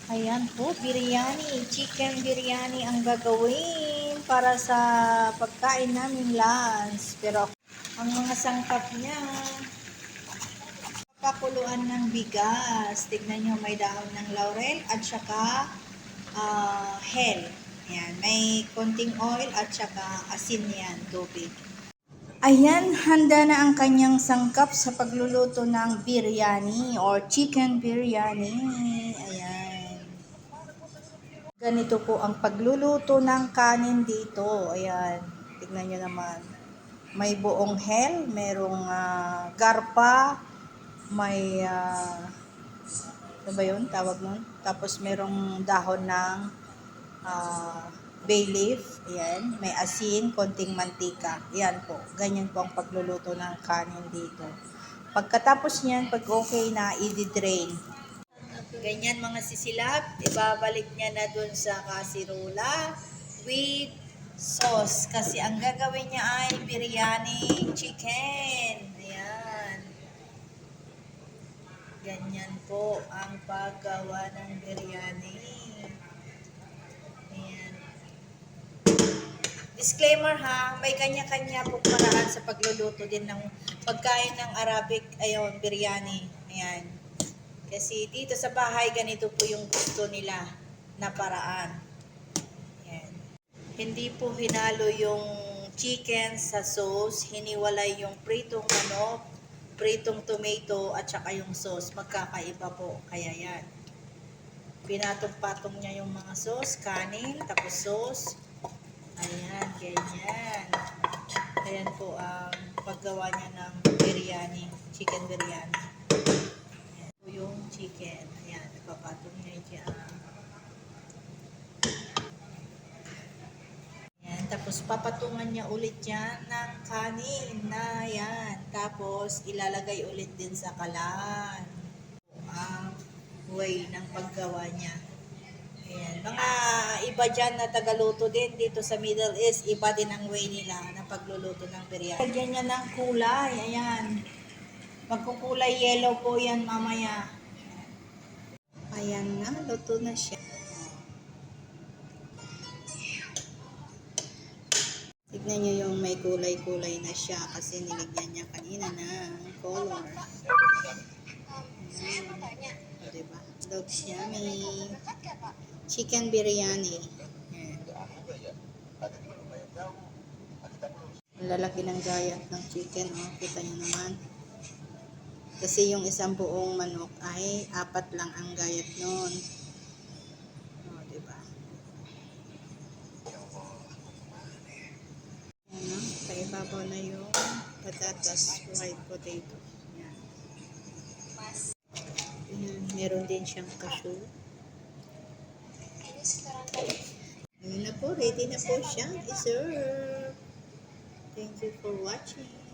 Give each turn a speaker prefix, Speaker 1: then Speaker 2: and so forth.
Speaker 1: Ayan po, biryani. Chicken biryani ang gagawin para sa pagkain namin lunch. Pero ang mga sangkap niya, pakuluan ng bigas. Tignan nyo, may dahon ng laurel at saka hell. Ayan, may konting oil at saka asin yan, tubig. Ayan, handa na ang kanyang sangkap sa pagluluto ng biryani or chicken biryani. Ayan. Ganito po ang pagluluto ng kanin dito. Ayan, tignan nyo naman. May buong hell, merong garpa, may, ano ba yun, tawag nun? Tapos merong dahon ng bay leaf, ayan, may asin, konting mantika. Ayan po, ganyan po ang pagluluto ng kanin dito. Pagkatapos niyan, pag okay na, i-drain. Ganyan mga sisilap, ibabalik niya na dun sa kasirola with sauce. Kasi ang gagawin niya ay biryani chicken. Ayan. Ganyan po ang paggawa ng biryani. Ayan. Disclaimer ha, may kanya-kanya po paraan sa pagluluto din ng pagkain ng Arabic, ayon, biryani. Ayan. Kasi dito sa bahay, ganito po yung gusto nila na paraan. Ayan. Hindi po hinalo yung chicken sa sauce, hiniwalay yung pritong manok, pritong tomato, at saka yung sauce. Magkakaiba po, kaya yan. Pinatong-patong niya yung mga sauce, kanin, tapos sauce. Ayan, ganyan. Ayan po ang paggawa niya ng biryani, chicken biryani. Ayan po yung chicken. Ayan, napapatong niya dyan. Ayan, tapos papatungan niya ulit yan ng kanin na yan. Tapos ilalagay ulit din sa kalan. Ang way ng paggawa niya. Ayan. Mga iba dyan na tagaluto din dito sa Middle East, iba din ang way nila na pagluluto ng biryani. Lagyan niya ng kulay, ayan. Magkukulay yellow po yan mamaya. Ayan na, luto na siya. Tignan niyo yung may kulay-kulay na siya kasi nilagyan niya kanina ng color. O, diba? Looks yummy. Chicken biryani. Ang lalaki ng gayat ng chicken. Oh. Kita nyo naman. Kasi yung isang buong manok ay 4 lang ang gayat nun. O, diba? Ayan, paibabaw na yung patatas, fried potato. Ayan. Ayan, meron din siyang cashew. Ayan na po, ready na po siya. I-serve. Thank you for watching.